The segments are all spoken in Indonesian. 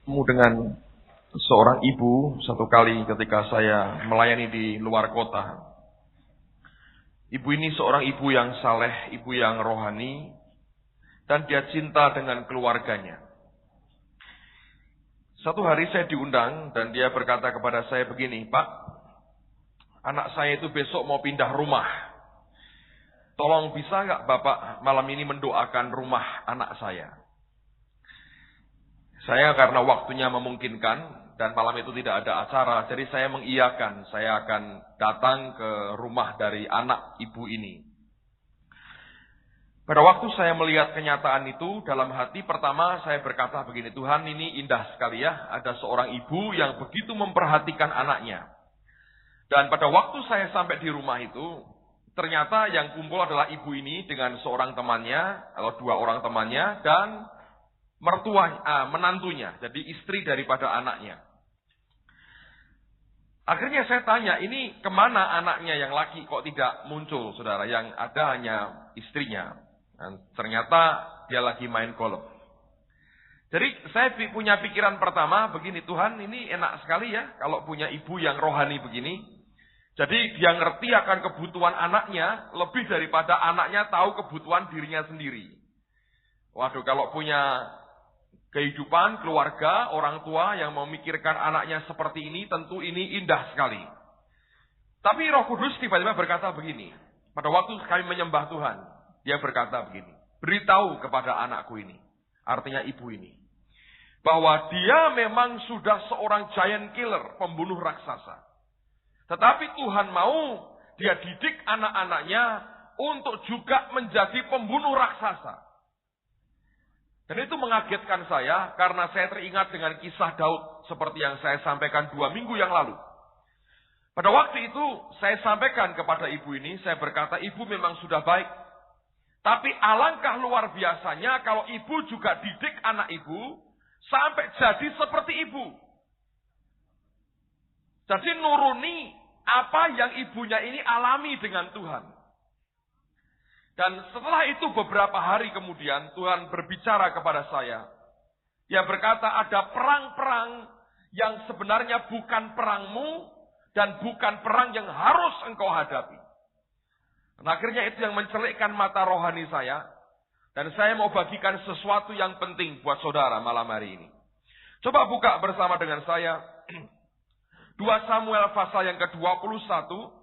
Ketemu dengan seorang ibu satu kali ketika saya melayani di luar kota. Ibu ini seorang ibu yang saleh, ibu yang rohani, dan dia cinta dengan keluarganya. Satu hari saya diundang dan dia berkata kepada saya begini, "Pak, anak saya itu besok mau pindah rumah. Tolong bisa nggak Bapak malam ini mendoakan rumah anak saya?" Saya karena waktunya memungkinkan dan malam itu tidak ada acara, jadi saya mengiyakan. Saya akan datang ke rumah dari anak ibu ini. Pada waktu saya melihat kenyataan itu, dalam hati pertama saya berkata begini, Tuhan ini indah sekali ya, ada seorang ibu yang begitu memperhatikan anaknya. Dan pada waktu saya sampai di rumah itu, ternyata yang kumpul adalah ibu ini dengan seorang temannya, atau dua orang temannya, dan menantunya, jadi istri daripada anaknya. Akhirnya saya tanya, ini kemana anaknya yang laki kok tidak muncul, saudara? Yang ada hanya istrinya. Dan ternyata dia lagi main golf. Jadi saya punya pikiran pertama begini, Tuhan ini enak sekali ya kalau punya ibu yang rohani begini. Jadi dia ngerti akan kebutuhan anaknya lebih daripada anaknya tahu kebutuhan dirinya sendiri. Waduh, kalau punya kehidupan, keluarga, orang tua yang memikirkan anaknya seperti ini, tentu ini indah sekali. Tapi Roh Kudus tiba-tiba berkata begini, pada waktu kami menyembah Tuhan, dia berkata begini, beritahu kepada anakku ini, artinya ibu ini, bahwa dia memang sudah seorang giant killer, pembunuh raksasa. Tetapi Tuhan mau dia didik anak-anaknya untuk juga menjadi pembunuh raksasa. Dan itu mengagetkan saya karena saya teringat dengan kisah Daud seperti yang saya sampaikan 2 minggu yang lalu. Pada waktu itu saya sampaikan kepada ibu ini, saya berkata ibu memang sudah baik. Tapi alangkah luar biasanya kalau ibu juga didik anak ibu sampai jadi seperti ibu. Jadi nuruni apa yang ibunya ini alami dengan Tuhan. Dan setelah itu beberapa hari kemudian Tuhan berbicara kepada saya. Dia berkata ada perang-perang yang sebenarnya bukan perangmu dan bukan perang yang harus engkau hadapi. Dan akhirnya itu yang mencelikkan mata rohani saya. Dan saya mau bagikan sesuatu yang penting buat saudara malam hari ini. Coba buka bersama dengan saya 2 Samuel pasal yang ke-21.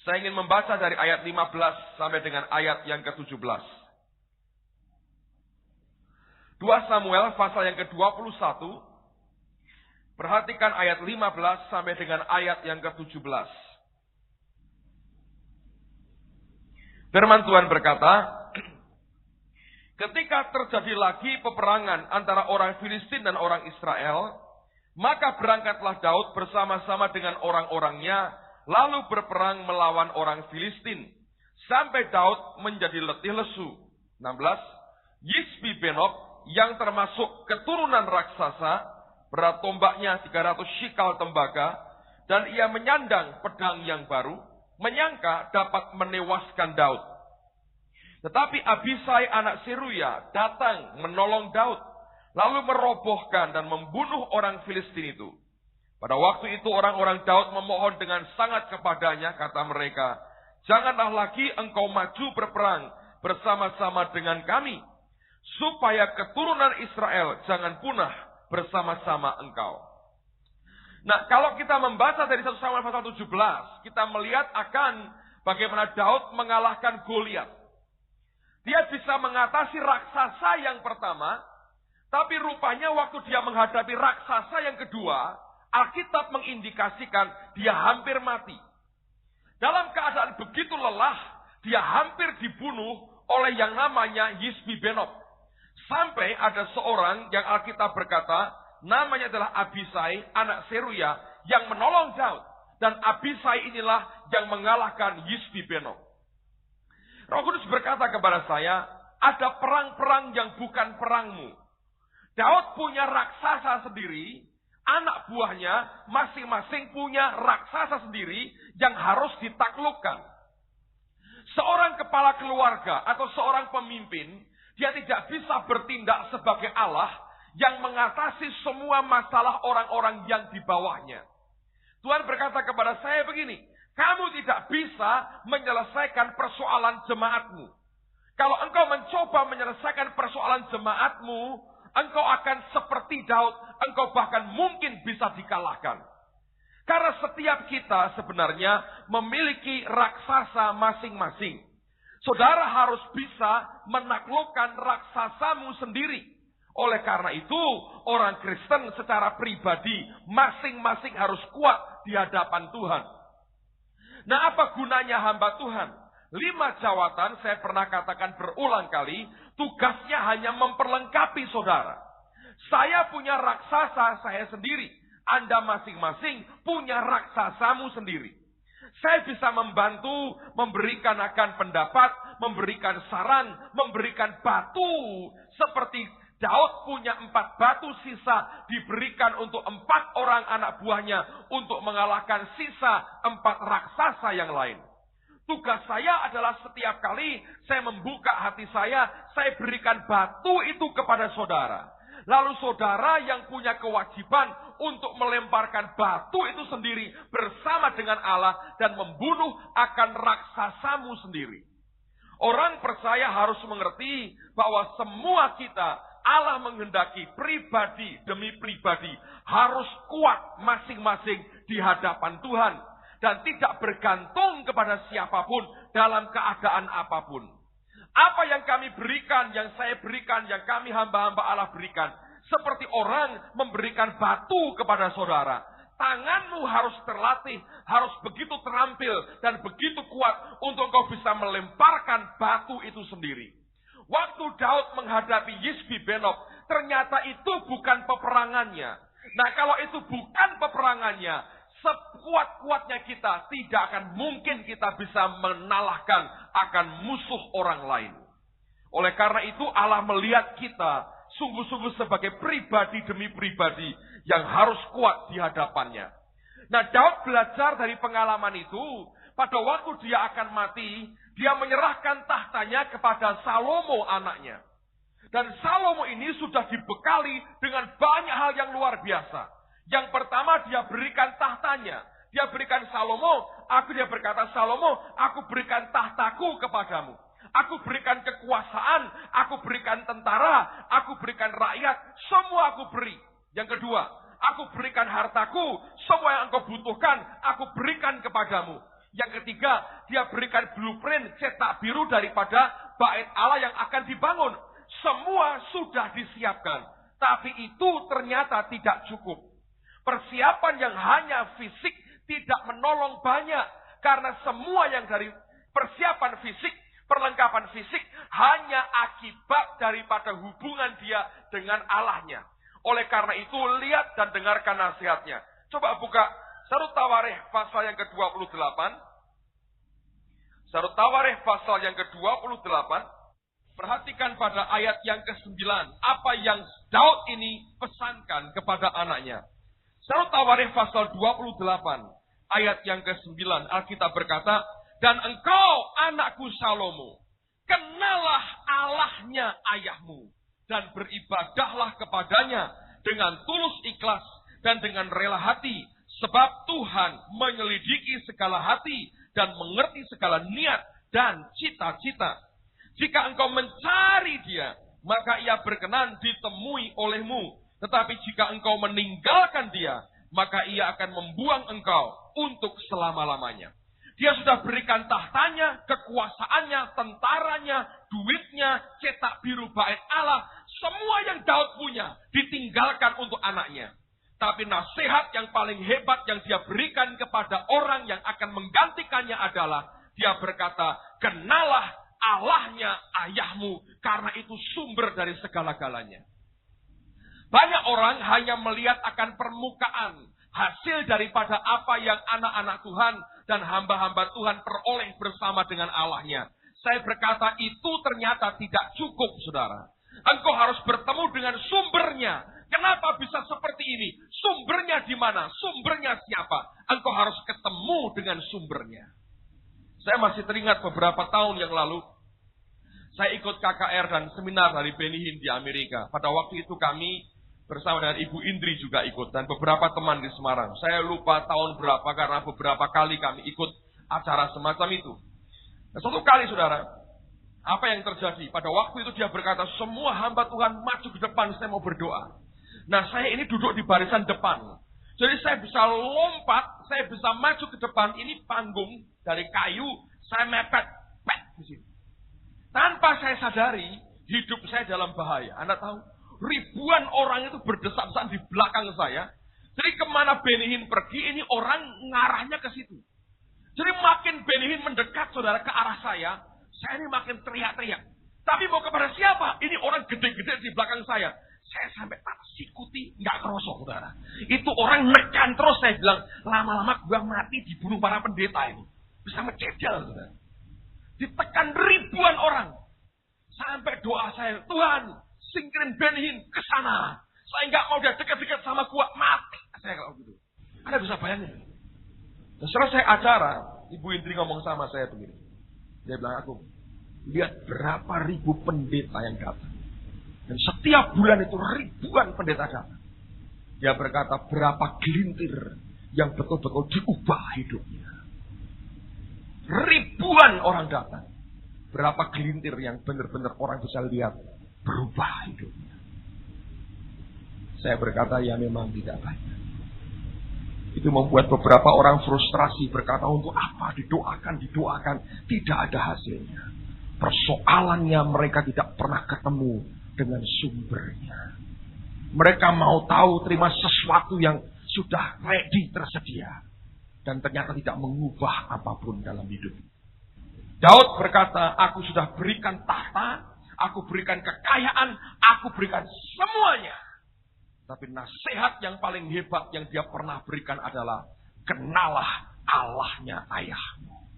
Saya ingin membaca dari ayat 15 sampai dengan ayat yang ke-17. 2 Samuel pasal yang ke-21. Perhatikan ayat 15 sampai dengan ayat yang ke-17. Firman Tuhan berkata, ketika terjadi lagi peperangan antara orang Filistin dan orang Israel, maka berangkatlah Daud bersama-sama dengan orang-orangnya, lalu berperang melawan orang Filistin, sampai Daud menjadi letih lesu. 16. Yisbi-Benob yang termasuk keturunan raksasa, berat tombaknya 300 shikal tembaga, dan ia menyandang pedang yang baru, menyangka dapat menewaskan Daud. Tetapi Abisai anak Seruya datang menolong Daud, lalu merobohkan dan membunuh orang Filistin itu. Pada waktu itu orang-orang Daud memohon dengan sangat kepadanya, kata mereka, janganlah lagi engkau maju berperang bersama-sama dengan kami, supaya keturunan Israel jangan punah bersama-sama engkau. Nah, kalau kita membaca dari 1 Samuel pasal 17, kita melihat akan bagaimana Daud mengalahkan Goliat. Dia bisa mengatasi raksasa yang pertama, tapi rupanya waktu dia menghadapi raksasa yang kedua, Alkitab mengindikasikan dia hampir mati. Dalam keadaan begitu lelah, dia hampir dibunuh oleh yang namanya Yisbi-Benob. Sampai ada seorang yang Alkitab berkata, namanya adalah Abisai, anak Seruya, yang menolong Daud. Dan Abisai inilah yang mengalahkan Yisbi-Benob. Roh Kudus berkata kepada saya, ada perang-perang yang bukan perangmu. Daud punya raksasa sendiri, anak buahnya masing-masing punya raksasa sendiri yang harus ditaklukkan. Seorang kepala keluarga atau seorang pemimpin, dia tidak bisa bertindak sebagai Allah yang mengatasi semua masalah orang-orang yang di bawahnya. Tuhan berkata kepada saya begini, kamu tidak bisa menyelesaikan persoalan jemaatmu. Kalau engkau mencoba menyelesaikan persoalan jemaatmu, engkau akan seperti Daud, engkau bahkan mungkin bisa dikalahkan. Karena setiap kita sebenarnya memiliki raksasa masing-masing. Saudara harus bisa menaklukkan raksasamu sendiri. Oleh karena itu, orang Kristen secara pribadi masing-masing harus kuat di hadapan Tuhan. Nah, apa gunanya hamba Tuhan? 5 jawatan saya pernah katakan berulang kali, tugasnya hanya memperlengkapi saudara. Saya punya raksasa saya sendiri. Anda masing-masing punya raksasamu sendiri. Saya bisa membantu, memberikan akan pendapat, memberikan saran, memberikan batu. Seperti Daud punya 4 batu sisa diberikan untuk 4 orang anak buahnya untuk mengalahkan sisa 4 raksasa yang lain. Tugas saya adalah setiap kali saya membuka hati saya berikan batu itu kepada saudara. Lalu saudara yang punya kewajiban untuk melemparkan batu itu sendiri bersama dengan Allah dan membunuh akan raksasamu sendiri. Orang percaya harus mengerti bahwa semua kita Allah menghendaki pribadi demi pribadi harus kuat masing-masing di hadapan Tuhan dan tidak bergantung kepada siapapun dalam keadaan apapun. Apa yang kami berikan, yang saya berikan, yang kami hamba-hamba Allah berikan. Seperti orang memberikan batu kepada saudara. Tanganmu harus terlatih, harus begitu terampil dan begitu kuat untuk kau bisa melemparkan batu itu sendiri. Waktu Daud menghadapi Yisbi-Benob, ternyata itu bukan peperangannya. Nah, kalau itu bukan peperangannya, sekuat-kuatnya kita tidak akan mungkin kita bisa menalahkan akan musuh orang lain. Oleh karena itu Allah melihat kita sungguh-sungguh sebagai pribadi demi pribadi yang harus kuat di hadapannya. Nah, Daud belajar dari pengalaman itu. Pada waktu dia akan mati, dia menyerahkan tahtanya kepada Salomo anaknya. Dan Salomo ini sudah dibekali dengan banyak hal yang luar biasa. Yang pertama dia berikan tahtanya. Dia berikan dia berkata, Salomo, aku berikan tahtaku kepadamu. Aku berikan kekuasaan, aku berikan tentara, aku berikan rakyat, semua aku beri. Yang kedua, aku berikan hartaku, semua yang engkau butuhkan, aku berikan kepadamu. Yang ketiga, dia berikan blueprint cetak biru daripada bait Allah yang akan dibangun. Semua sudah disiapkan. Tapi itu ternyata tidak cukup. Persiapan yang hanya fisik tidak menolong banyak. Karena semua yang dari persiapan fisik, perlengkapan fisik hanya akibat daripada hubungan dia dengan Allahnya. Oleh karena itu, lihat dan dengarkan nasihatnya. Coba buka Sarut Tawarikh pasal yang ke-28. Sarut Tawarikh pasal yang ke-28. Perhatikan pada ayat yang ke-9. Apa yang Daud ini pesankan kepada anaknya. Sarut Tawarikh pasal 28. Ayat yang ke-9. Alkitab berkata, dan engkau anakku Salomo, kenalah Allahnya ayahmu. Dan beribadahlah kepadanya dengan tulus ikhlas dan dengan rela hati. Sebab Tuhan menyelidiki segala hati dan mengerti segala niat dan cita-cita. Jika engkau mencari dia, maka ia berkenan ditemui olehmu. Tetapi jika engkau meninggalkan dia, maka ia akan membuang engkau untuk selama-lamanya. Dia sudah berikan tahtanya, kekuasaannya, tentaranya, duitnya, cetak biru bait Allah. Semua yang Daud punya ditinggalkan untuk anaknya. Tapi nasihat yang paling hebat yang dia berikan kepada orang yang akan menggantikannya adalah, dia berkata, kenalah Allahnya ayahmu, karena itu sumber dari segala-galanya. Banyak orang hanya melihat akan permukaan, hasil daripada apa yang anak-anak Tuhan dan hamba-hamba Tuhan peroleh bersama dengan Allahnya. Saya berkata itu ternyata tidak cukup, saudara. Engkau harus bertemu dengan sumbernya. Kenapa bisa seperti ini? Sumbernya di mana? Sumbernya siapa? Engkau harus ketemu dengan sumbernya. Saya masih teringat beberapa tahun yang lalu, saya ikut KKR dan seminar dari Benny Hinn di Amerika. Pada waktu itu kami bersama dengan Ibu Indri juga ikut, dan beberapa teman di Semarang. Saya lupa tahun berapa, karena beberapa kali kami ikut acara semacam itu. Nah, suatu kali saudara, apa yang terjadi? Pada waktu itu dia berkata, semua hamba Tuhan maju ke depan, saya mau berdoa. Nah, saya ini duduk di barisan depan. Jadi saya bisa lompat, saya bisa maju ke depan. Ini panggung dari kayu, saya mepet di sini. Tanpa saya sadari, hidup saya dalam bahaya. Anda tahu, ribuan orang itu berdesak-desakan di belakang saya. Jadi kemana Benny Hinn pergi, ini orang ngarahnya ke situ. Jadi makin Benny Hinn mendekat saudara ke arah saya ini makin teriak-teriak. Tapi mau kepada siapa? Ini orang gede-gede di belakang saya. Saya sampai tak sikuti, nggak kerosok saudara. Itu orang nekan terus, saya bilang, lama-lama gua mati dibunuh para pendeta ini. Bisa mencedel saudara. Ditekan ribuan orang. Sampai doa saya, Tuhan, singkirin Benny Hinn ke sana. Saya nggak mau dia dekat-dekat sama gua, mati. Saya kalau gitu. Anda bisa bayangin. Nah, selesai acara, Ibu Indri ngomong sama saya begini. Dia bilang, aku lihat berapa ribu pendeta yang datang. Dan setiap bulan itu ribuan pendeta datang. Dia berkata, berapa gelintir yang betul-betul diubah hidupnya. Ribuan orang datang. Berapa gelintir yang benar-benar orang bisa lihat berubah hidupnya. Saya berkata, ya memang tidak banyak. Itu membuat beberapa orang frustrasi, berkata, untuk apa didoakan, tidak ada hasilnya. Persoalannya mereka tidak pernah ketemu dengan sumbernya. Mereka mau tahu, terima sesuatu yang sudah ready, tersedia. Dan ternyata tidak mengubah apapun dalam hidup. Daud berkata, aku sudah berikan tahta, aku berikan kekayaan, aku berikan semuanya. Tapi nasihat yang paling hebat yang dia pernah berikan adalah, kenalah Allahnya ayahmu.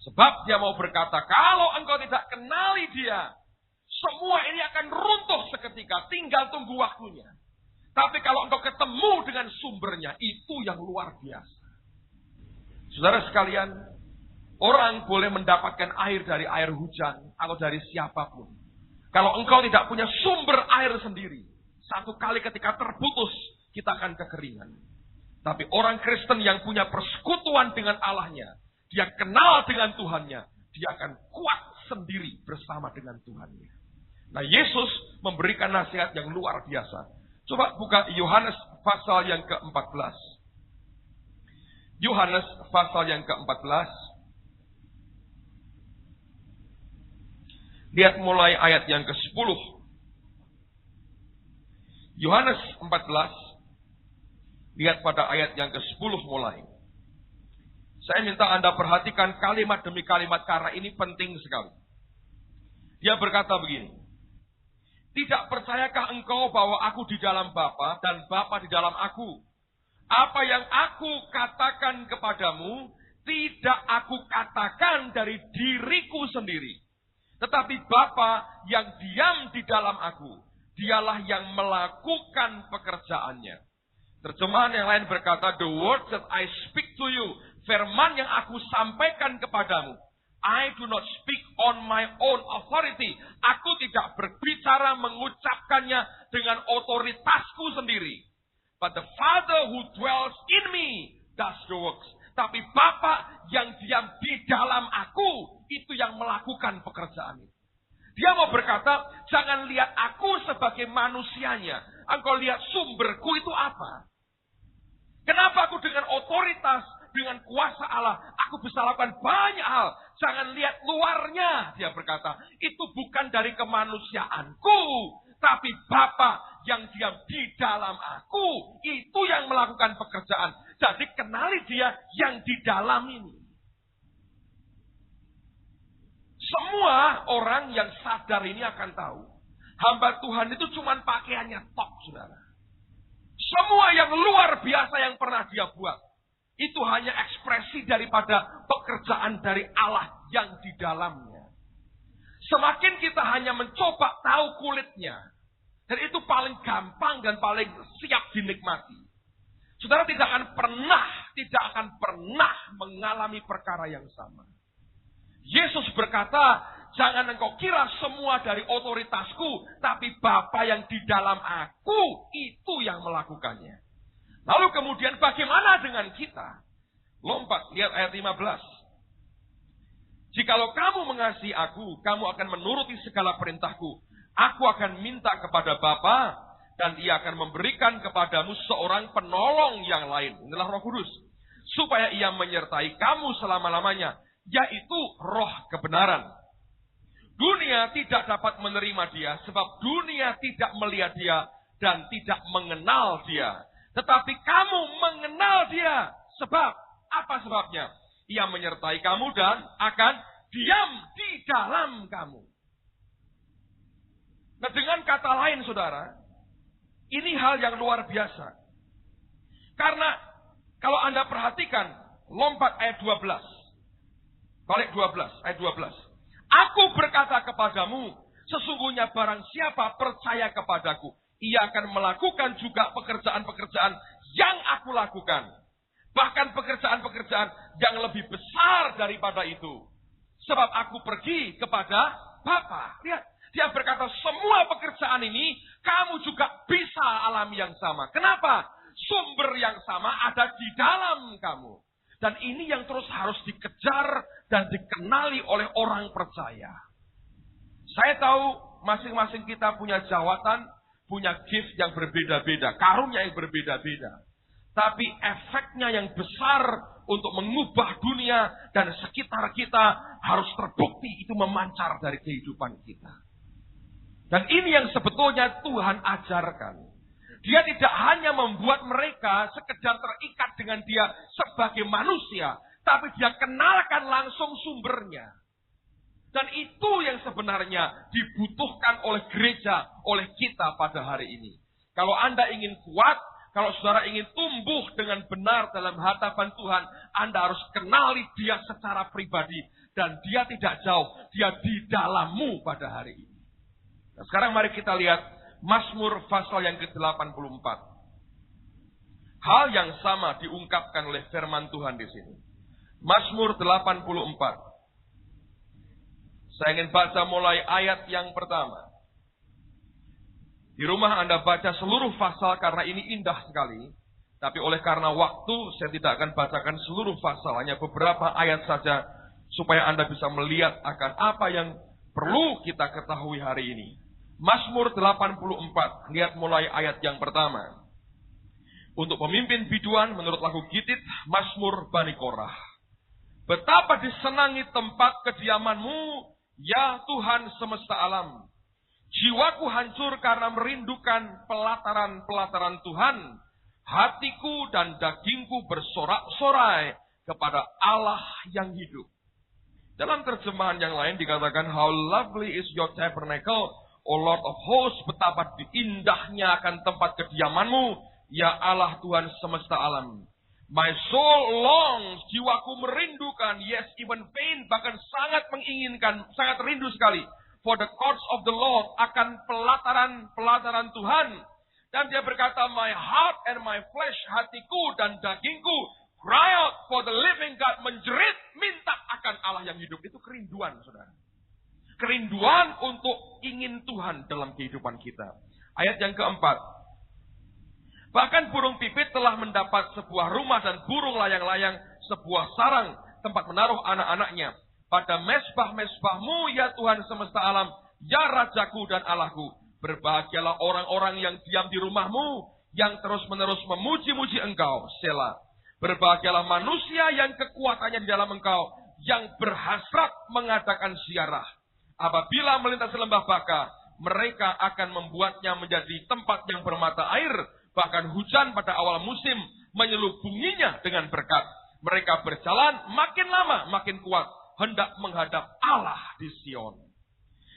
Sebab dia mau berkata, kalau engkau tidak kenali dia, semua ini akan runtuh seketika, tinggal tunggu waktunya. Tapi kalau engkau ketemu dengan sumbernya, itu yang luar biasa. Saudara sekalian, orang boleh mendapatkan air dari air hujan atau dari siapapun. Kalau engkau tidak punya sumber air sendiri, satu kali ketika terputus, kita akan kekeringan. Tapi orang Kristen yang punya persekutuan dengan Allahnya, dia kenal dengan Tuhannya, dia akan kuat sendiri bersama dengan Tuhannya. Nah, Yesus memberikan nasihat yang luar biasa. Coba buka Yohanes pasal yang ke-14. Yohanes pasal yang ke-14. Lihat mulai ayat yang ke-10. Yohanes 14, lihat pada ayat yang ke-10 mulai. Saya minta Anda perhatikan kalimat demi kalimat karena ini penting sekali. Dia berkata begini, tidak percayakah engkau bahwa aku di dalam Bapa dan Bapa di dalam aku? Apa yang aku katakan kepadamu, tidak aku katakan dari diriku sendiri. Tetapi Bapa yang diam di dalam aku, dialah yang melakukan pekerjaannya. Terjemahan yang lain berkata, the words that I speak to you, firman yang aku sampaikan kepadamu, I do not speak on my own authority. Aku tidak berbicara mengucapkannya dengan otoritasku sendiri. But the Father who dwells in me does the works. Tapi Bapa yang diam di dalam aku, itu yang melakukan pekerjaan itu. Dia mau berkata, jangan lihat aku sebagai manusianya. Engkau lihat sumberku itu apa. Kenapa aku dengan otoritas, dengan kuasa Allah, aku bisa lakukan banyak hal. Jangan lihat luarnya, dia berkata. Itu bukan dari kemanusiaanku. Tapi Bapa yang diam di dalam aku, itu yang melakukan pekerjaan. Jadi kenali dia yang di dalam ini. Semua orang yang sadar ini akan tahu. Hamba Tuhan itu cuma pakaiannya tok, saudara. Semua yang luar biasa yang pernah dia buat, itu hanya ekspresi daripada pekerjaan dari Allah yang di dalamnya. Semakin kita hanya mencoba tahu kulitnya, dan itu paling gampang dan paling siap dinikmati. Saudara tidak akan pernah mengalami perkara yang sama. Yesus berkata, Jangan engkau kira semua dari otoritasku, tapi Bapa yang di dalam aku, itu yang melakukannya. Lalu kemudian bagaimana dengan kita? Lompat, lihat ayat 15. Jikalau kamu mengasihi aku, kamu akan menuruti segala perintahku. Aku akan minta kepada Bapa, dan Ia akan memberikan kepadamu seorang penolong yang lain. Inilah Roh Kudus. Supaya Ia menyertai kamu selama-lamanya, yaitu Roh kebenaran. Dunia tidak dapat menerima Dia, sebab dunia tidak melihat Dia dan tidak mengenal Dia. Tetapi kamu mengenal Dia. Sebab, apa sebabnya? Ia menyertai kamu dan akan diam di dalam kamu. Nah, dengan kata lain, saudara, ini hal yang luar biasa. Karena kalau Anda perhatikan, lompat ayat 12. Balik 12, ayat 12. Aku berkata kepadamu, sesungguhnya barang siapa percaya kepadaku, ia akan melakukan juga pekerjaan-pekerjaan yang aku lakukan. Bahkan pekerjaan-pekerjaan yang lebih besar daripada itu. Sebab aku pergi kepada Bapa. Lihat, dia berkata semua pekerjaan ini kamu juga bisa alami yang sama. Kenapa? Sumber yang sama ada di dalam kamu. Dan ini yang terus harus dikejar dan dikenali oleh orang percaya. Saya tahu masing-masing kita punya jawatan, punya gift yang berbeda-beda, karunia yang berbeda-beda. Tapi efeknya yang besar untuk mengubah dunia dan sekitar kita harus terbukti itu memancar dari kehidupan kita. Dan ini yang sebetulnya Tuhan ajarkan. Dia tidak hanya membuat mereka sekedar terikat dengan Dia sebagai manusia, tapi Dia kenalkan langsung sumbernya. Dan itu yang sebenarnya dibutuhkan oleh gereja, oleh kita pada hari ini. Kalau Anda ingin kuat, kalau saudara ingin tumbuh dengan benar dalam hadapan Tuhan, Anda harus kenali Dia secara pribadi. Dan Dia tidak jauh, Dia di dalammu pada hari ini. Nah, sekarang mari kita lihat Mazmur pasal yang ke-84. Hal yang sama diungkapkan oleh firman Tuhan di sini. Mazmur 84. Saya ingin baca mulai ayat yang pertama. Di rumah Anda baca seluruh pasal karena ini indah sekali. Tapi oleh karena waktu, saya tidak akan bacakan seluruh pasal, hanya beberapa ayat saja, supaya Anda bisa melihat akan apa yang perlu kita ketahui hari ini. Mazmur 84, lihat mulai ayat yang pertama. Untuk pemimpin biduan menurut lagu Gitit, Mazmur Bani Korah. Betapa disenangi tempat kediaman-Mu, ya Tuhan semesta alam. Jiwaku hancur karena merindukan pelataran-pelataran Tuhan. Hatiku dan dagingku bersorak-sorai kepada Allah yang hidup. Dalam terjemahan yang lain dikatakan, How lovely is your tabernacle, O Lord of hosts, betapa indahnya akan tempat kediaman-Mu, ya Allah Tuhan semesta alam. My soul longs, jiwaku merindukan, yes even faint, bahkan sangat menginginkan, sangat rindu sekali. For the courts of the Lord, akan pelataran Tuhan. Dan dia berkata, my heart and my flesh, hatiku dan dagingku, cry out for the living God, menjerit, minta akan Allah yang hidup. Itu kerinduan, saudara. Kerinduan untuk ingin Tuhan dalam kehidupan kita. Ayat yang keempat. Bahkan burung pipit telah mendapat sebuah rumah dan burung layang-layang sebuah sarang tempat menaruh anak-anaknya. Pada mesbah-mesbah-Mu ya Tuhan semesta alam, ya Rajaku dan Allahku. Berbahagialah orang-orang yang diam di rumah-Mu, yang terus-menerus memuji-muji Engkau, Selah. Berbahagialah manusia yang kekuatannya di dalam Engkau, yang berhasrat mengadakan ziarah. Apabila melintasi lembah Baka, mereka akan membuatnya menjadi tempat yang bermata air. Bahkan hujan pada awal musim menyelubunginya dengan berkat. Mereka berjalan makin lama makin kuat, hendak menghadap Allah di Sion.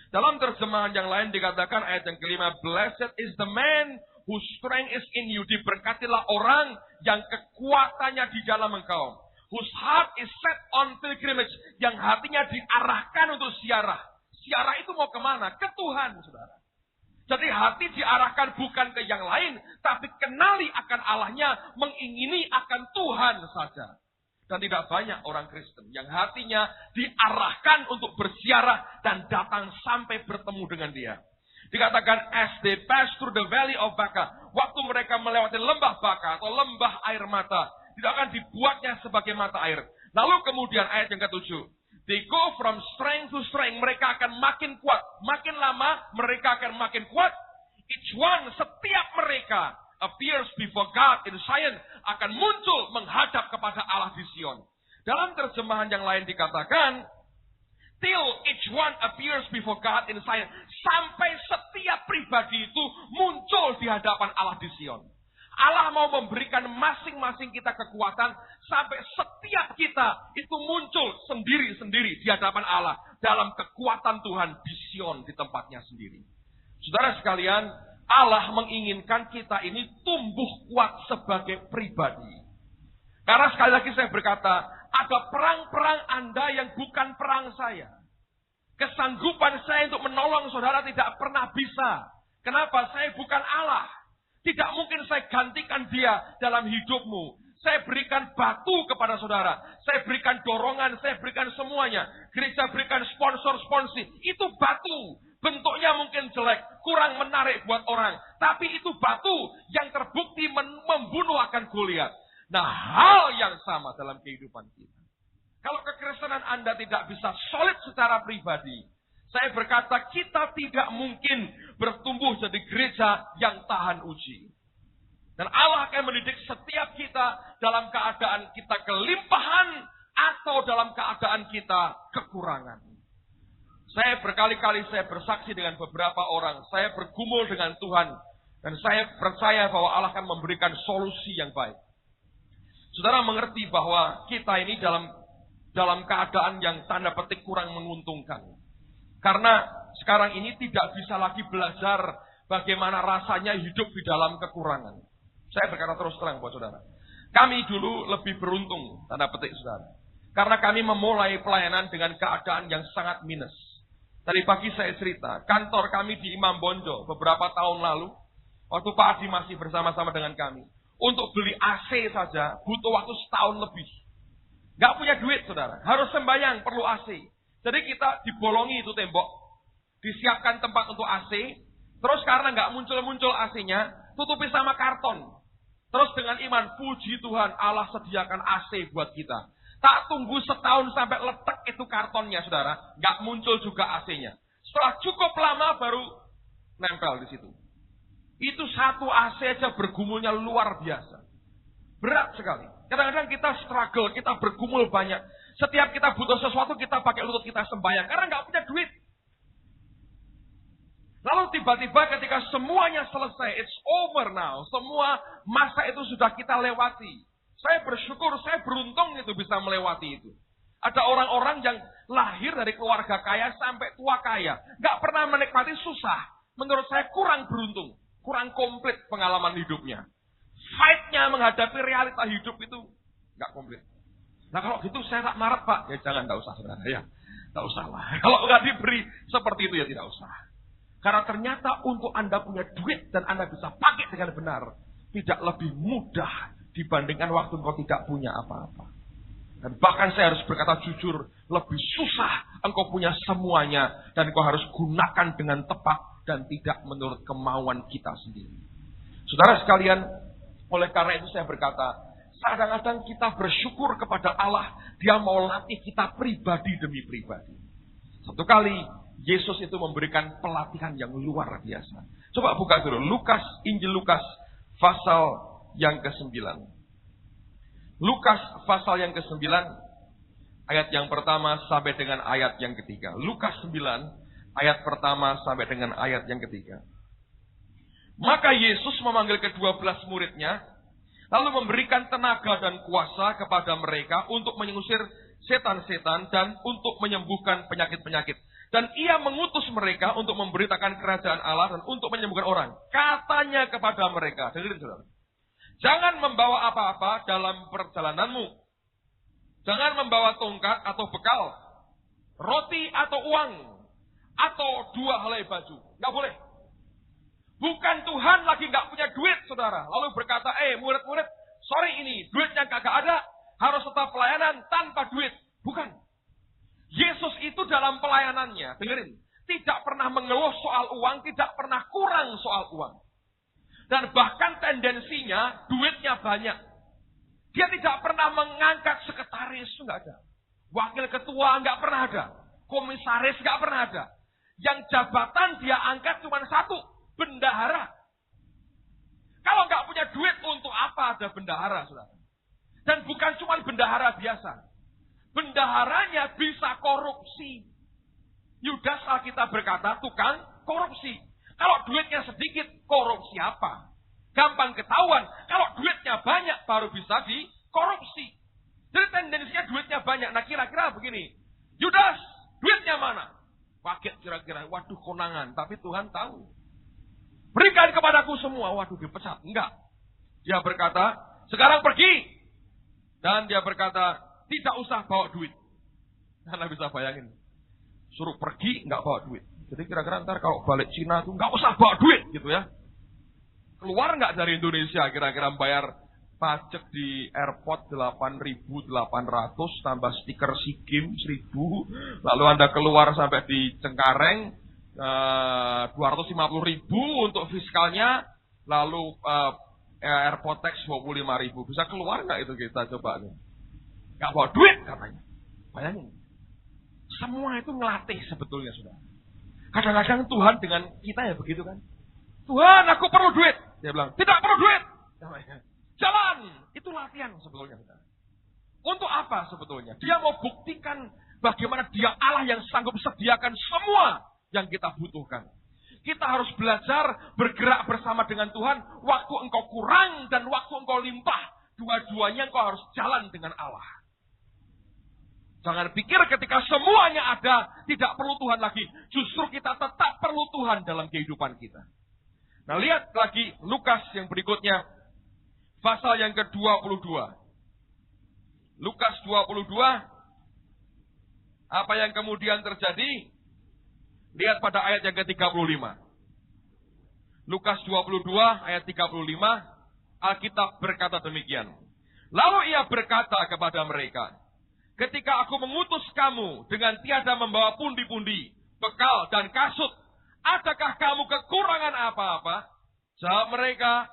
Dalam terjemahan yang lain dikatakan ayat yang kelima, Blessed is the man whose strength is in you. Diberkatilah orang yang kekuatannya di dalam engkau. Whose heart is set on pilgrimage. Yang hatinya diarahkan untuk ziarah. Ziarah itu mau kemana? Ke Tuhan, saudara. Jadi hati diarahkan bukan ke yang lain, tapi kenali akan Allahnya, mengingini akan Tuhan saja. Dan tidak banyak orang Kristen yang hatinya diarahkan untuk berziarah dan datang sampai bertemu dengan dia. Dikatakan, as they pass through the valley of Baca, waktu mereka melewati lembah Baca atau lembah air mata, tidak akan dibuatnya sebagai mata air. Lalu kemudian ayat yang ke-7, they go from strength to strength, mereka akan makin kuat. Makin lama mereka akan makin kuat. Each one, setiap mereka appears before God in Zion, akan muncul menghadap kepada Allah di Sion. Dalam terjemahan yang lain dikatakan, till each one appears before God in Zion, sampai setiap pribadi itu muncul di hadapan Allah di Sion. Allah mau memberikan masing-masing kita kekuatan sampai setiap kita itu muncul sendiri-sendiri di hadapan Allah dalam kekuatan Tuhan di Sion, di tempatnya sendiri. Saudara sekalian, Allah menginginkan kita ini tumbuh kuat sebagai pribadi. Karena sekali lagi saya berkata, ada perang-perang Anda yang bukan perang saya. Kesanggupan saya untuk menolong saudara tidak pernah bisa. Kenapa? Saya bukan Allah. Tidak mungkin saya gantikan dia dalam hidupmu. Saya berikan batu kepada saudara. Saya berikan dorongan, saya berikan semuanya. Gereja berikan sponsor-sponsi. Itu batu. Bentuknya mungkin jelek, kurang menarik buat orang. Tapi itu batu yang terbukti membunuh akan Goliat. Nah, hal yang sama dalam kehidupan kita. Kalau kekristenan Anda tidak bisa solid secara pribadi, saya berkata kita tidak mungkin bertumbuh jadi gereja yang tahan uji. Dan Allah akan mendidik setiap kita dalam keadaan kita kelimpahan atau dalam keadaan kita kekurangan. Saya berkali-kali bersaksi dengan beberapa orang. Saya bergumul dengan Tuhan. Dan saya percaya bahwa Allah akan memberikan solusi yang baik. Saudara mengerti bahwa kita ini dalam keadaan yang tanda petik kurang menguntungkan. Karena sekarang ini tidak bisa lagi belajar bagaimana rasanya hidup di dalam kekurangan. Saya berkata terus terang buat saudara. Kami dulu lebih beruntung, tanda petik saudara. Karena kami memulai pelayanan dengan keadaan yang sangat minus. Tadi pagi saya cerita, kantor kami di Imam Bonjol beberapa tahun lalu, waktu Pak Adi masih bersama-sama dengan kami, untuk beli AC saja butuh waktu setahun lebih. Gak punya duit saudara, harus sembahyang, perlu AC. Jadi kita dibolongi itu tembok, disiapkan tempat untuk AC, terus karena gak muncul-muncul AC-nya, tutupi sama karton. Terus dengan iman, puji Tuhan, Allah sediakan AC buat kita. Tak tunggu setahun sampai letak itu kartonnya, saudara. Nggak muncul juga AC-nya. Setelah cukup lama baru nempel di situ. Itu satu AC aja bergumulnya luar biasa. Berat sekali. Kadang-kadang kita struggle, kita bergumul banyak. Setiap kita butuh sesuatu, kita pakai lutut kita sembahyang. Karena nggak punya duit. Lalu tiba-tiba ketika semuanya selesai, it's over now. Semua masa itu sudah kita lewati. Saya bersyukur, saya beruntung itu bisa melewati itu. Ada orang-orang yang lahir dari keluarga kaya sampai tua kaya. Gak pernah menikmati susah. Menurut saya kurang beruntung. Kurang komplit pengalaman hidupnya. Fight-nya menghadapi realita hidup itu gak komplit. Nah kalau gitu saya tak marah Pak. Ya jangan, gak usah saudara. Ya, gak usah lah. Kalau gak diberi seperti itu ya tidak usah. Karena ternyata untuk Anda punya duit dan Anda bisa pakai dengan benar. Tidak lebih mudah dibandingkan waktu engkau tidak punya apa-apa. Dan bahkan saya harus berkata jujur, lebih susah engkau punya semuanya. Dan engkau harus gunakan dengan tepat dan tidak menurut kemauan kita sendiri. Saudara sekalian, oleh karena itu saya berkata, kadang-kadang kita bersyukur kepada Allah, Dia mau latih kita pribadi demi pribadi. Satu kali, Yesus itu memberikan pelatihan yang luar biasa. Coba buka dulu, Injil Lukas, pasal yang ke-9. Lukas pasal yang ke-9, ayat yang pertama sampai dengan ayat yang ketiga. Lukas 9, ayat pertama sampai dengan ayat yang ketiga. Maka Yesus memanggil ke-12 muridnya, lalu memberikan tenaga dan kuasa kepada mereka untuk mengusir setan-setan dan untuk menyembuhkan penyakit-penyakit. Dan ia mengutus mereka untuk memberitakan kerajaan Allah dan untuk menyembuhkan orang. Katanya kepada mereka, dengerin saudara. Jangan membawa apa-apa dalam perjalananmu. Jangan membawa tongkat atau bekal, roti atau uang, atau 2 helai baju. Nggak boleh. Bukan Tuhan lagi nggak punya duit, saudara. Lalu berkata, murid-murid, sorry ini, duitnya kagak ada. harus tetap pelayanan tanpa duit. Bukan. Yesus itu dalam pelayanannya, dengerin, tidak pernah mengeluh soal uang, tidak pernah kurang soal uang. Dan bahkan tendensinya duitnya banyak. Dia tidak pernah mengangkat sekretaris, enggak ada. Wakil ketua enggak pernah ada. Komisaris enggak pernah ada. Yang jabatan dia angkat cuma satu, bendahara. Kalau enggak punya duit, untuk apa ada bendahara, saudara? Dan bukan cuma bendahara biasa. Bendaharanya bisa korupsi. Yudas Alkitab berkata, tukang korupsi. Kalau duitnya sedikit, korupsi apa? Gampang ketahuan. Kalau duitnya banyak, baru bisa dikorupsi. Jadi tendensinya duitnya banyak. Nah kira-kira begini. Yudas, duitnya mana? Paket kira-kira. Waduh, konangan. Tapi Tuhan tahu. Berikan kepadaku semua. Waduh, dipecat. Enggak. Dia berkata, sekarang pergi. Dan dia berkata, tidak usah bawa duit. Anda bisa bayangin. Suruh pergi, nggak bawa duit. Jadi kira-kira ntar kalau balik Cina tuh nggak usah bawa duit gitu ya. Keluar nggak dari Indonesia kira-kira bayar pajak di airport 8.800 tambah stiker SIGIM 1.000. Lalu Anda keluar sampai di Cengkareng 250.000 untuk fiskalnya. Lalu airport tax 25.000. Bisa keluar nggak itu kita coba nih? Gak bawa duit katanya. Bayangin. Semua itu ngelatih sebetulnya sudah. Kadang-kadang Tuhan dengan kita ya begitu kan. Tuhan aku perlu duit. Dia bilang tidak perlu duit. Jalan. Itu latihan sebetulnya. Untuk apa sebetulnya? Dia mau buktikan bagaimana dia Allah yang sanggup sediakan semua yang kita butuhkan. Kita harus belajar bergerak bersama dengan Tuhan. Waktu engkau kurang dan waktu engkau limpah. Dua-duanya engkau harus jalan dengan Allah. Jangan pikir ketika semuanya ada, tidak perlu Tuhan lagi. Justru kita tetap perlu Tuhan dalam kehidupan kita. Nah lihat lagi Lukas yang berikutnya. Pasal yang ke-22. Lukas 22. Apa yang kemudian terjadi? Lihat pada ayat yang ke-35. Lukas 22 ayat 35. Alkitab berkata demikian. Lalu ia berkata kepada mereka, ketika aku mengutus kamu dengan tiada membawa pundi-pundi, bekal dan kasut, adakah kamu kekurangan apa-apa? Jawab mereka,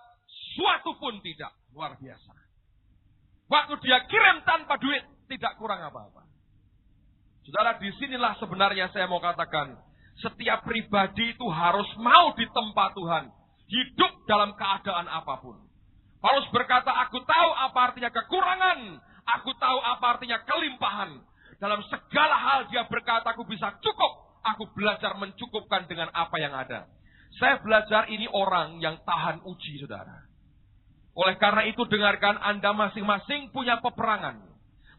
suatu pun tidak. Luar biasa. Waktu dia kirim tanpa duit, tidak kurang apa-apa. Saudara, disinilah sebenarnya saya mau katakan, setiap pribadi itu harus mau di tempat Tuhan. Hidup dalam keadaan apapun. Paulus berkata, aku tahu apa artinya kekurangan. Aku tahu apa artinya kelimpahan. Dalam segala hal dia berkata, aku bisa cukup. Aku belajar mencukupkan dengan apa yang ada. Saya belajar ini orang yang tahan uji, saudara. Oleh karena itu dengarkan, Anda masing-masing punya peperangan.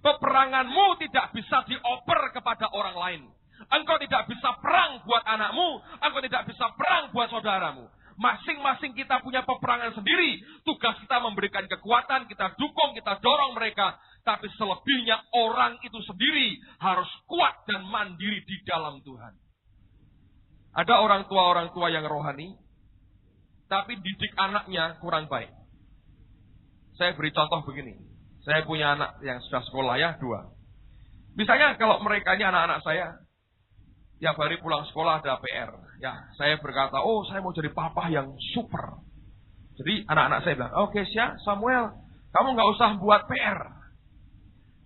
Peperanganmu tidak bisa dioper kepada orang lain. Engkau tidak bisa perang buat anakmu. Engkau tidak bisa perang buat saudaramu. Masing-masing kita punya peperangan sendiri. Tugas kita memberikan kekuatan, kita dukung, kita dorong mereka. Tapi selebihnya orang itu sendiri harus kuat dan mandiri di dalam Tuhan. Ada orang tua yang rohani, tapi didik anaknya kurang baik. Saya beri contoh begini. Saya punya anak yang sudah sekolah ya, 2. Misalnya kalau mereka ini anak-anak saya, tiap hari pulang sekolah ada PR. Ya, saya berkata, oh saya mau jadi papa yang super. Jadi anak-anak saya bilang, oke Samuel, kamu gak usah buat PR.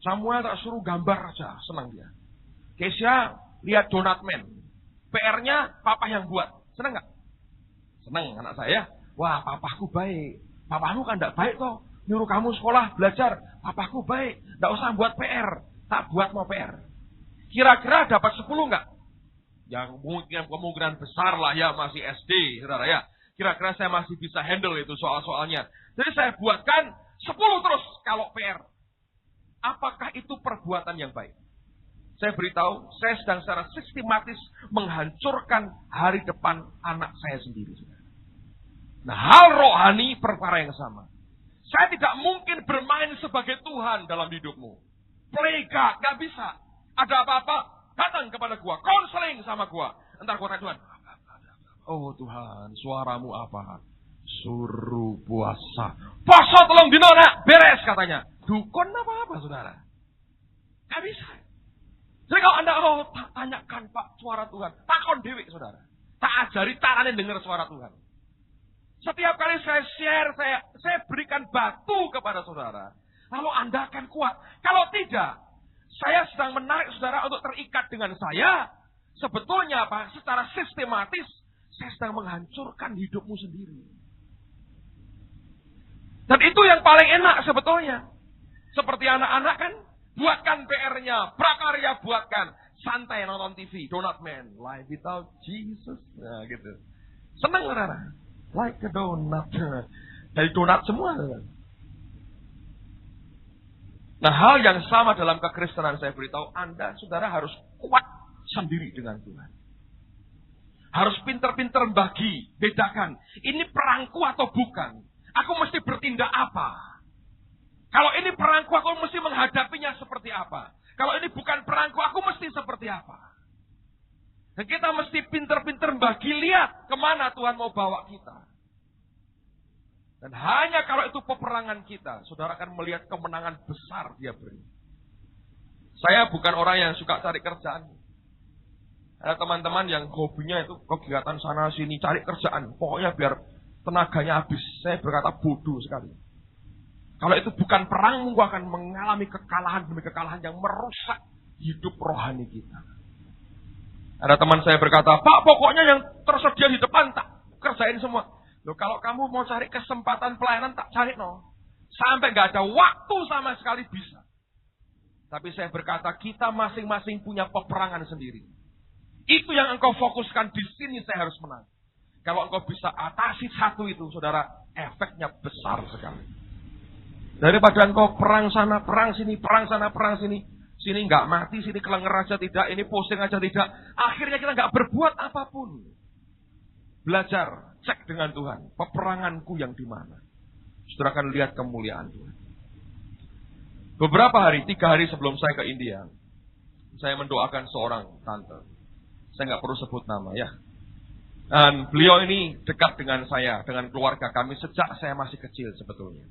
Samuel tak suruh gambar aja, senang dia. Kesia, lihat Donut Man. PR-nya papa yang buat. Senang gak? Senang anak saya. Wah, papaku baik. Papamu kan gak baik toh. Nyuruh kamu sekolah, belajar. Papaku baik. Gak usah buat PR. Tak buat mau PR. Kira-kira dapat 10 gak? Yang kemungkinan besar lah ya, masih SD, saudara ya. Kira-kira saya masih bisa handle itu soal-soalnya. Jadi saya buatkan 10 terus kalau PR. Apakah itu perbuatan yang baik? Saya beritahu, saya sedang secara sistematis menghancurkan hari depan anak saya sendiri. Nah, hal rohani perkara yang sama. Saya tidak mungkin bermain sebagai Tuhan dalam hidupmu. Playga, gak bisa. Ada apa-apa, datang kepada gua, konseling sama gua. Entar gua tanya Tuhan, oh Tuhan, suaramu apa? Suruh puasa. Puasa tolong dino nak, beres katanya. 2 dukun apa saudara. Gak bisa. Jadi kalau Anda tanyakan Pak suara Tuhan, takon dewi saudara. Tak ajari caranya dengar suara Tuhan. Setiap kali saya share, saya berikan batu kepada saudara. Lalu Anda akan kuat. Kalau tidak, saya sedang menarik saudara untuk terikat dengan saya. Sebetulnya apa? Secara sistematis, saya sedang menghancurkan hidupmu sendiri. Dan itu yang paling enak sebetulnya. Seperti anak-anak kan, buatkan PR-nya, prakarya buatkan. Santai nonton TV, donut man, life without Jesus. Nah gitu. Senang saudara. Like a donut. Dari donat semua. Nah hal yang sama dalam kekristenan saya beritahu Anda, saudara harus kuat sendiri dengan Tuhan. Harus pinter-pinter bagi, bedakan. Ini perangku atau bukan? Aku mesti bertindak apa? Kalau ini perangku, aku mesti menghadapinya seperti apa? Kalau ini bukan perangku, aku mesti seperti apa? Dan kita mesti pinter-pinter bagi, lihat kemana Tuhan mau bawa kita. Dan hanya kalau itu peperangan kita, saudara akan melihat kemenangan besar dia beri. Saya bukan orang yang suka cari kerjaan. Ada teman-teman yang hobinya itu kegiatan sana sini, cari kerjaan. Pokoknya biar tenaganya habis. Saya berkata bodoh sekali. Kalau itu bukan perang, gua akan mengalami kekalahan demi kekalahan yang merusak hidup rohani kita. Ada teman saya berkata, Pak pokoknya yang tersedia di depan tak kerjain semua. Loh kalau kamu mau cari kesempatan pelayanan tak cari no. Sampai gak ada waktu sama sekali bisa. Tapi saya berkata kita masing-masing punya peperangan sendiri. Itu yang engkau fokuskan di sini saya harus menang. Kalau engkau bisa atasi satu itu saudara efeknya besar sekali. Daripada engkau perang sana, perang sini, perang sana, perang sini. Sini nggak mati, sini kelenger aja tidak, ini pusing aja tidak. Akhirnya kita nggak berbuat apapun. Belajar, cek dengan Tuhan. Peperanganku yang di mana? Saudara akan lihat kemuliaan Tuhan. Beberapa hari, 3 hari sebelum saya ke India, saya mendoakan seorang tante. Saya nggak perlu sebut nama ya. Dan beliau ini dekat dengan saya, dengan keluarga kami sejak saya masih kecil sebetulnya.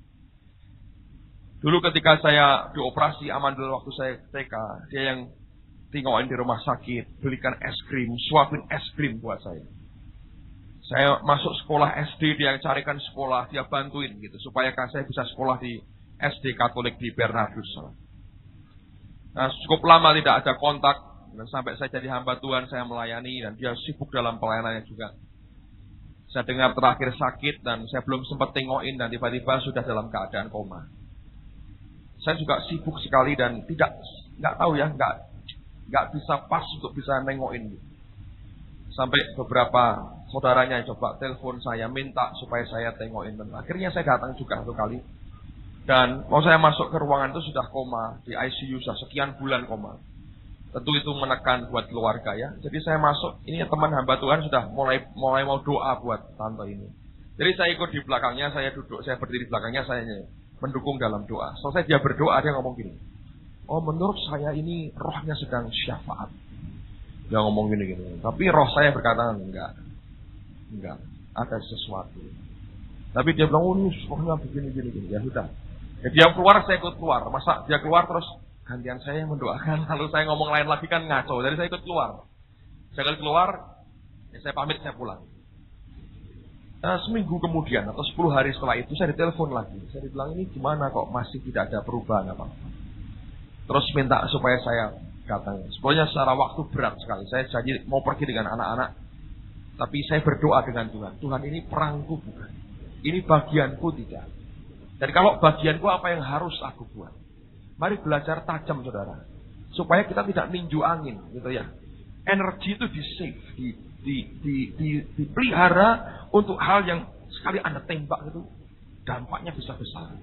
Dulu ketika saya dioperasi amandel waktu saya TK, dia yang tingokin di rumah sakit, belikan es krim, suapin es krim buat saya. Saya masuk sekolah SD, dia carikan sekolah, dia bantuin gitu, supaya saya bisa sekolah di SD Katolik di Bernardus. Nah, cukup lama tidak ada kontak, dan sampai saya jadi hamba Tuhan, saya melayani, dan dia sibuk dalam pelayanannya juga. Saya dengar terakhir sakit, dan saya belum sempat tengokin, dan tiba-tiba sudah dalam keadaan koma. Saya juga sibuk sekali dan nggak tahu ya, nggak bisa pas untuk bisa nengokin. Sampai beberapa saudaranya coba telepon saya minta supaya saya tengokin. Dan akhirnya saya datang juga 1 kali. Dan mau saya masuk ke ruangan itu sudah koma di ICU sudah sekian bulan koma. Tentu itu menekan buat keluarga ya. Jadi saya masuk, ini teman hamba Tuhan sudah mulai mau doa buat tante ini. Jadi saya ikut di belakangnya, saya duduk, saya berdiri di belakangnya, saya mendukung dalam doa. Selesai dia berdoa, dia ngomong gini. Oh menurut saya ini rohnya sedang syafaat. Dia ngomong gini. Tapi roh saya berkata enggak. Ada sesuatu. Tapi dia bilang, oh ini rohnya begini. Ya sudah. Jadi dia keluar, saya ikut keluar. Masa dia keluar terus gantian saya yang mendoakan. Lalu saya ngomong lain lagi kan ngaco. Jadi saya ikut keluar. Saya keluar, ya saya pamit, saya pulang. Seminggu kemudian atau 10 hari setelah itu saya ditelepon lagi. Saya dibilang ini gimana kok masih tidak ada perubahan apa-apa. Terus minta supaya saya datang. Sebenarnya secara waktu berat sekali. Saya janji mau pergi dengan anak-anak. Tapi saya berdoa dengan Tuhan. Tuhan ini perangku bukan. Ini bagianku tidak. Dan kalau bagianku apa yang harus aku buat. Mari belajar tajam saudara. Supaya kita tidak ninju angin gitu ya. Energi itu di-save, dipelihara untuk hal yang sekali Anda tembak itu dampaknya bisa besar.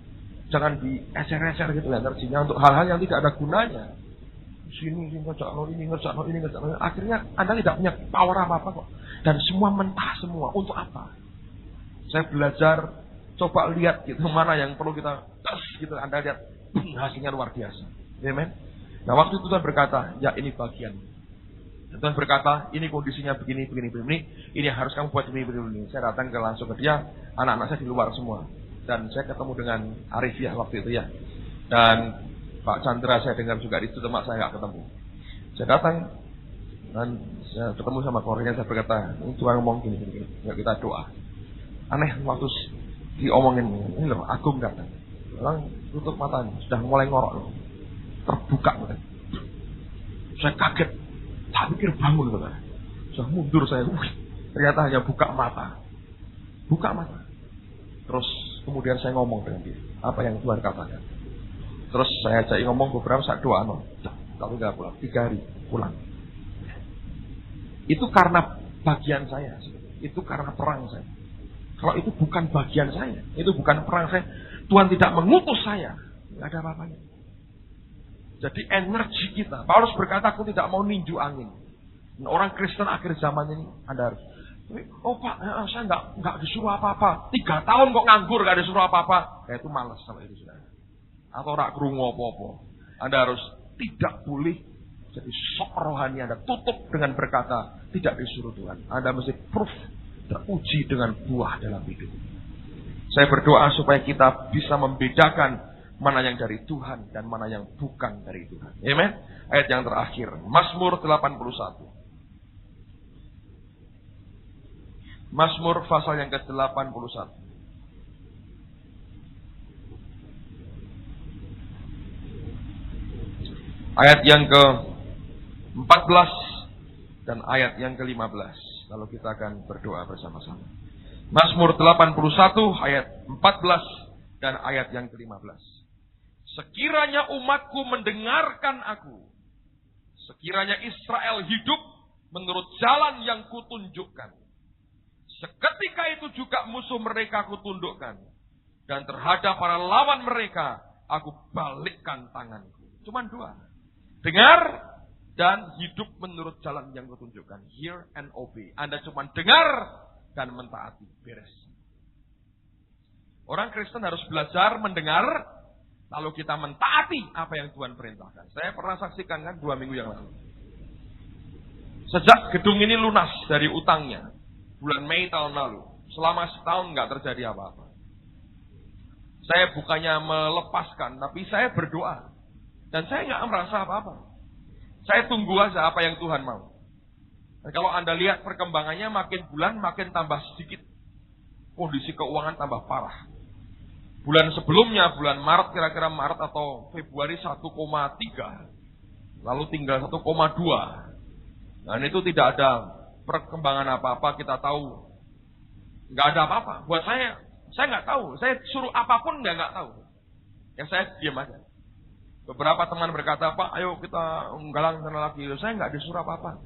Jangan dieser-eser gitu energinya untuk hal-hal yang tidak ada gunanya. Sini ngerjakan ini. Akhirnya Anda tidak punya power apa-apa kok. Dan semua mentah semua. Untuk apa? Saya belajar, coba lihat gitu mana yang perlu kita gitu. Anda lihat hasilnya luar biasa. Amen. Nah waktu itu Tuhan berkata, ya ini bagian. Dan Tuhan berkata, ini kondisinya begini. Ini yang harus kamu buat begini. Saya datang langsung ke dia, anak-anak saya di luar semua. Dan saya ketemu dengan Arifiyah waktu itu ya. Dan Pak Chandra saya dengar juga di situ, cuma saya nggak ketemu. Saya datang dan saya ketemu sama keluarganya, saya berkata, ini Tuhan ngomong gini, ya kita doa. Aneh waktu diomongin, ini loh, Agung datang. Orang tutup matanya, sudah mulai ngorok loh. Terbuka loh. Saya kaget, tak pikir bangun loh. Sudah mundur saya, ternyata hanya buka mata. Buka mata. Terus kemudian saya ngomong dengan dia, apa yang Tuhan katakan. Terus saya ajak ngomong beberapa saat doa, kalau nggak pulang, 3 hari pulang. Itu karena bagian saya, itu karena perang saya. Kalau itu bukan bagian saya, itu bukan perang saya, Tuhan tidak mengutus saya, nggak ada apa-apanya. Jadi energi kita, Paulus berkata, aku tidak mau ninju angin. Orang Kristen akhir zaman ini, Anda harus, oh Pak, saya nggak disuruh apa-apa. 3 tahun kok nganggur, nggak disuruh apa-apa. Ya itu malas sama itu sudah. Atau rak krungu apa-apa. Anda harus tidak boleh jadi sok rohani Anda tutup dengan berkata tidak disuruh Tuhan. Anda mesti proof, teruji dengan buah dalam hidup. Saya berdoa supaya kita bisa membedakan mana yang dari Tuhan dan mana yang bukan dari Tuhan. Amen. Ayat yang terakhir, Mazmur 81. Mazmur pasal yang ke-81. Ayat yang ke-14 dan ayat yang ke-15. Lalu kita akan berdoa bersama-sama. Mazmur 81 ayat 14 dan ayat yang ke-15. Sekiranya umatku mendengarkan aku, sekiranya Israel hidup menurut jalan yang kutunjukkan, seketika itu juga musuh mereka kutundukkan, dan terhadap para lawan mereka aku balikkan tanganku. Cuman 2. Dengar dan hidup menurut jalan yang kutunjukkan. Hear and obey. Anda cuma dengar dan mentaati. Beres. Orang Kristen harus belajar mendengar, lalu kita mentaati apa yang Tuhan perintahkan. Saya pernah saksikan kan 2 minggu yang lalu. Sejak gedung ini lunas dari utangnya, bulan Mei tahun lalu, selama setahun nggak terjadi apa-apa. Saya bukannya melepaskan, tapi saya berdoa. Dan saya nggak merasa apa-apa. Saya tunggu aja apa yang Tuhan mau. Dan kalau Anda lihat perkembangannya makin bulan makin tambah sedikit. Kondisi keuangan tambah parah. Bulan sebelumnya, bulan Maret, kira-kira Maret atau Februari 1,3. Lalu tinggal 1,2. Dan itu tidak ada perkembangan apa-apa, kita tahu. Nggak ada apa-apa. Buat saya nggak tahu. Saya suruh apapun nggak tahu. Ya saya diam aja. Beberapa teman berkata, Pak, ayo kita galang sana lagi. Saya nggak disuruh apa-apa.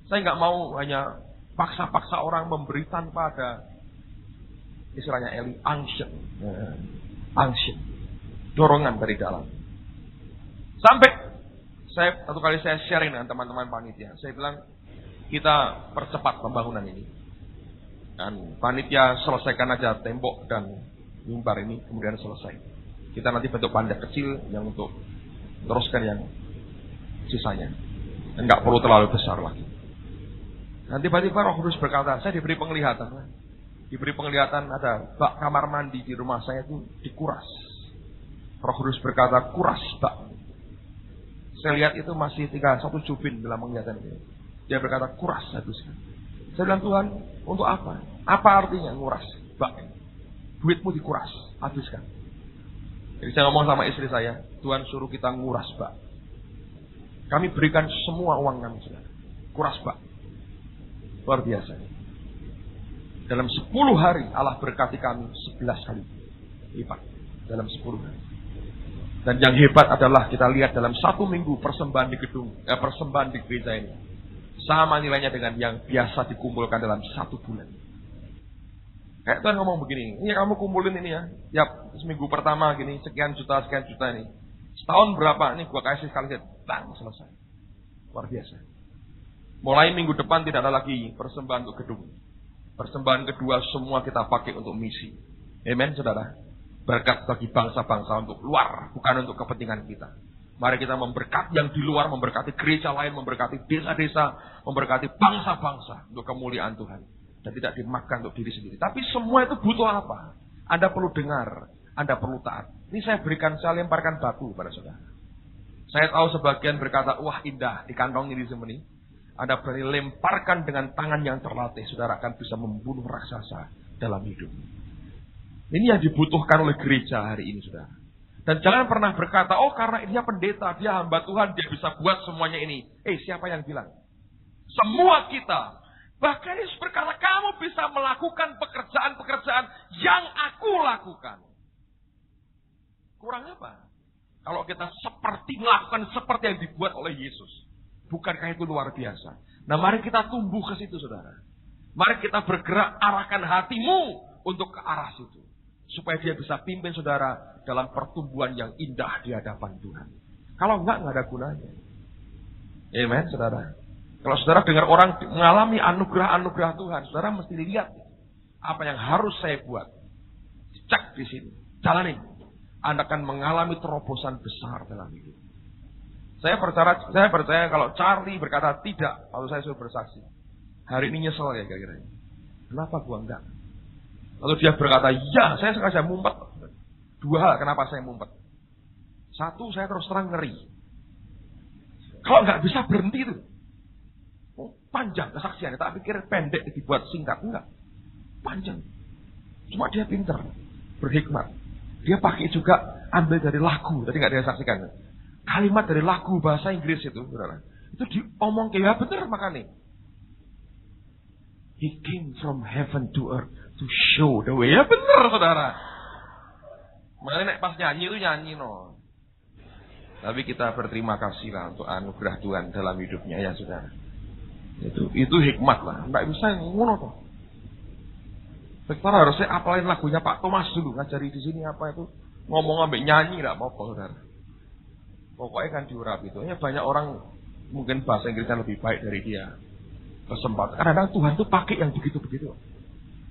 Saya nggak mau hanya paksa-paksa orang memberi tanpa ada istilahnya unction. Unction. Dorongan dari dalam. Sampai satu kali saya sharing dengan teman-teman panitia. Saya bilang, kita percepat pembangunan ini. Dan panitia selesaikan aja tembok dan mimbar ini, kemudian selesai. Kita nanti bentuk panda kecil yang untuk teruskan yang sisanya. Dan nggak perlu terlalu besar lagi. Nanti tiba-tiba Roh Kudus berkata, saya diberi penglihatan. Diberi penglihatan ada bak kamar mandi di rumah saya itu dikuras. Roh Kudus berkata, kuras bak. Saya lihat itu masih tinggal 1 jubin dalam penglihatan ini. Dia berkata, kuras habiskan. Saya bilang, Tuhan, untuk apa? Apa artinya nguras bak? Duitmu dikuras, habiskan. Jadi saya ngomong sama istri saya, Tuhan suruh kita nguras bak. Kami berikan semua uang kami sudah. Kuras bak. Luar biasa. Dalam 10 hari Allah berkati kami 11 kali lipat. Dalam 10 hari. Dan yang hebat adalah kita lihat dalam 1 minggu persembahan di gedung, persembahan di gereja ini. Sama nilainya dengan yang biasa dikumpulkan dalam 1 bulan. Kayak Tuhan ngomong begini, ini kamu kumpulin ini ya. Yap, seminggu pertama gini, sekian juta ini. Setahun berapa, ini gua kasih sekali, bang, selesai. Luar biasa. Mulai minggu depan tidak ada lagi persembahan untuk gedung. Persembahan kedua semua kita pakai untuk misi. Amen, saudara. Berkat bagi bangsa-bangsa untuk luar, bukan untuk kepentingan kita. Mari kita memberkati yang di luar, memberkati gereja lain, memberkati desa-desa, memberkati bangsa-bangsa untuk kemuliaan Tuhan. Dan tidak dimakan untuk diri sendiri. Tapi semua itu butuh apa? Anda perlu dengar, Anda perlu taat. Ini saya lemparkan batu pada saudara. Saya tahu sebagian berkata, wah indah, dikantongi di sini. Anda berani lemparkan dengan tangan yang terlatih, saudara akan bisa membunuh raksasa dalam hidup. Ini yang dibutuhkan oleh gereja hari ini, saudara. Dan jangan pernah berkata, oh karena dia pendeta, dia hamba Tuhan, dia bisa buat semuanya ini. Siapa yang bilang? Semua kita. Bahkan Yesus berkata, kamu bisa melakukan pekerjaan-pekerjaan yang aku lakukan. Kurang apa? Kalau kita melakukan seperti yang dibuat oleh Yesus. Bukankah itu luar biasa? Nah mari kita tumbuh ke situ, saudara. Mari kita bergerak arahkan hatimu untuk ke arah situ. Supaya dia bisa pimpin saudara dalam pertumbuhan yang indah di hadapan Tuhan. Kalau enggak ada gunanya. Amen, saudara. Kalau saudara dengar orang mengalami anugerah-anugerah Tuhan, saudara mesti lihat apa yang harus saya buat. Cek di sini, jalanin. Anda akan mengalami terobosan besar dalam hidup. Saya percaya kalau Charlie berkata tidak, lalu saya suruh bersaksi. Hari ini nyesel ya kira-kira. Kenapa gua enggak? Lalu dia berkata, ya saya sengaja mumpet. 2 hal kenapa saya mumpet. 1, saya terus terang ngeri. Kalau enggak bisa berhenti itu. Panjang kesaksiannya, tak pikir pendek dibuat singkat. Enggak. Panjang. Cuma dia pintar, berhikmat. Dia pakai juga ambil dari lagu. Tadi enggak dia saksikan. Kalimat dari lagu bahasa Inggris itu, saudara. Itu diomong kayak bener makanya. He came from heaven to earth to show the way. Ya bener, saudara. Makanya pas nyanyi itu nyanyi no. Tapi kita berterima kasih lah untuk anugerah Tuhan dalam hidupnya ya saudara. Itu hikmat lah. Nggak bisa ngono toh. Kita harusnya apalin lagunya Pak Thomas dulu, ngajari di sini apa itu, ngomong ambek nyanyi nggak apa-apa saudara. Pokoknya kan diurap itu. Ya banyak orang mungkin bahasa Inggrisnya lebih baik dari dia. Kesempatan. Kadang-kadang Tuhan tuh pakai yang begitu-begitu.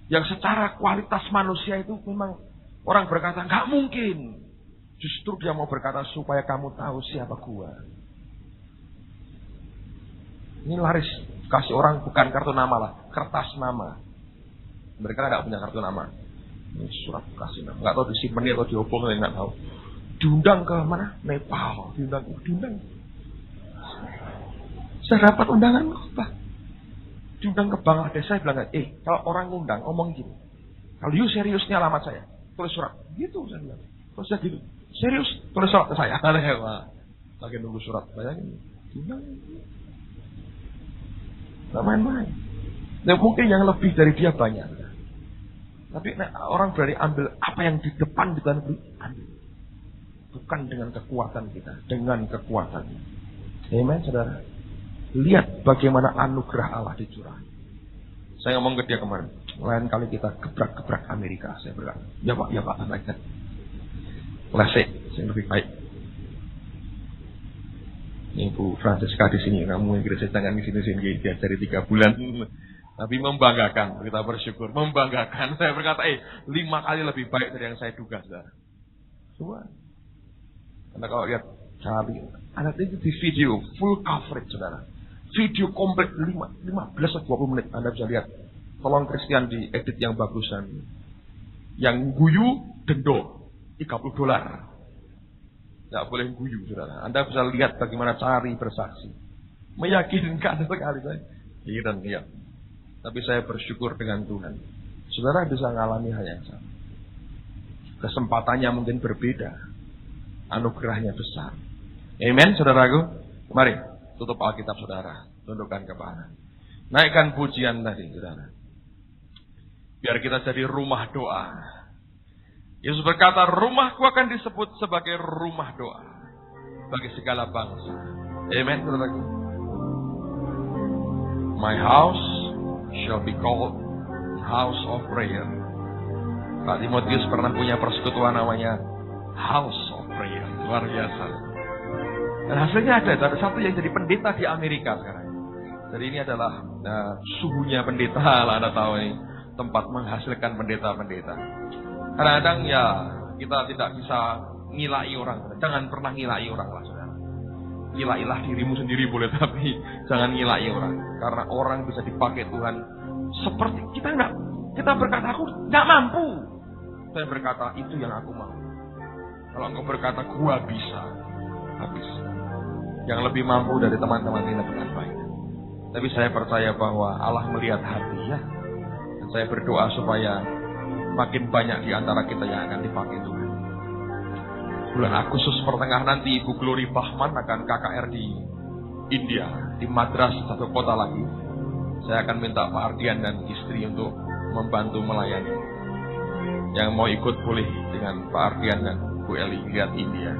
Yang secara kualitas manusia itu memang orang berkata nggak mungkin. Justru dia mau berkata supaya kamu tahu siapa gua. Ini laris kasih orang bukan kartu nama lah, kertas nama. Mereka tidak punya kartu nama. Ini surat kasih nama. Nggak tahu disimpan atau diobong, nggak tahu. Diundang ke mana? Nepal. Diundang. Saya dapat undangan apa? Diundang ke Bangladesh. Saya bilang, kalau orang ngundang ngomong gini. Kalau you seriusnya alamat saya, tulis surat. Gitu saya bilang. Terus saya gitu. Serius, tulis surat ke saya. Lagi nunggu surat. Bayangin. Diundang. Nggak main-main. Nah, mungkin yang lebih dari dia banyak. Tapi orang berani ambil apa yang di depan di dalam ambil. Bukan dengan kekuatan kita, dengan kekuatan. Amen, saudara. Lihat bagaimana anugerah Allah dicurah. Saya ngomong ke dia kemarin, lain kali kita gebrak-gebrak Amerika. Saya berkata, ya pak, baikkan. Lesek, saya lebih baik. Ini Bu Francesca di sini, kamu Inggris jangan di sini diajari 3 bulan. Tapi membanggakan, kita bersyukur, membanggakan. Saya berkata, 5 kali lebih baik dari yang saya duga, saudara. Semua. Karena kalau lihat Charlie, Anda itu di video full coverage, saudara. Video komplit 15 atau 20 menit, Anda bisa lihat. Tolong Christian diedit yang bagusan. Yang guyu dendo $30. Tidak boleh guyu, saudara. Anda bisa lihat bagaimana Charlie bersaksi. Meyakinkan sekali saya. Iya dan iya. Tapi saya bersyukur dengan Tuhan. Saudara bisa mengalami hal yang sama. Kesempatannya mungkin berbeda. Anugerahnya besar. Amen, saudaraku. Mari, tutup Alkitab saudara. Tundukkan kepala. Naikkan pujian tadi, saudara. Biar kita jadi rumah doa. Yesus berkata, rumahku akan disebut sebagai rumah doa. Bagi segala bangsa. Amen, saudaraku. My house shall be called house of prayer. Pak Timotius pernah punya persekutuan namanya House of Prayer. Luar biasa. Dan hasilnya ada satu yang jadi pendeta di Amerika sekarang. Jadi ini adalah suhunya pendeta lah, Anda tahu ini. Tempat menghasilkan pendeta-pendeta. Kadang-kadang ya kita tidak bisa ngilai orang. Jangan pernah ngilai orang lah, saudara. Ngilailah dirimu sendiri boleh, tapi jangan ngilai orang. Karena orang bisa dipakai Tuhan seperti kita enggak. Kita berkata aku enggak mampu. Saya berkata itu yang aku mau. Kalau engkau berkata, gua bisa, habis. Yang lebih mampu dari teman-teman ini dengan baik. Tapi saya percaya bahwa Allah melihat hati ya. Dan saya berdoa supaya makin banyak di antara kita yang akan dipakai Tuhan. Bulan Agustus pertengahan nanti Ibu Glory Bahman akan KKR di India, di Madras, satu kota lagi. Saya akan minta Pak Ardian dan istri untuk membantu melayani. Yang mau ikut boleh dengan Pak Ardian dan Bu Eli lihat India.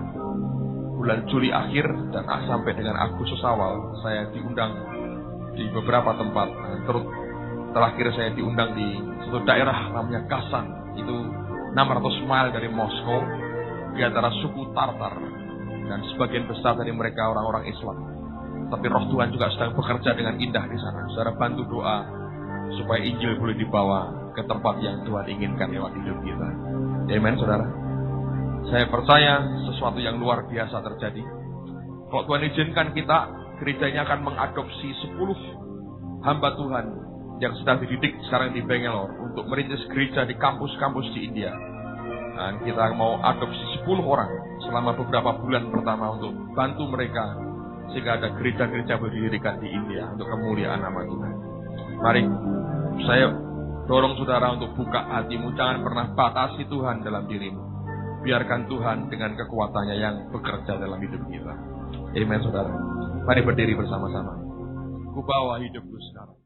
Bulan Juli akhir dan sampai dengan Agustus awal saya diundang di beberapa tempat. Terakhir saya diundang di satu daerah namanya Kasan, itu 600 mile dari Moskow, di antara suku Tartar, dan sebagian besar dari mereka orang-orang Islam. Tapi Roh Tuhan juga sedang bekerja dengan indah di sana. Saudara bantu doa supaya Injil boleh dibawa ke tempat yang Tuhan inginkan lewat hidup kita. Amen, saudara. Saya percaya sesuatu yang luar biasa terjadi. Kalau Tuhan izinkan kita, gerejanya akan mengadopsi 10 hamba Tuhan yang sedang dididik sekarang di Bangalore untuk merintis gereja di kampus-kampus di India. Dan kita mau adopsi 10 orang selama beberapa bulan pertama untuk bantu mereka sehingga ada gereja-gereja berdirikan di India untuk kemuliaan nama Tuhan. Mari saya dorong saudara untuk buka hatimu, jangan pernah batasi Tuhan dalam dirimu. Biarkan Tuhan dengan kekuatannya yang bekerja dalam hidup kita. Amen, saudara. Mari berdiri bersama-sama. Ku bawa hidupku sekarang.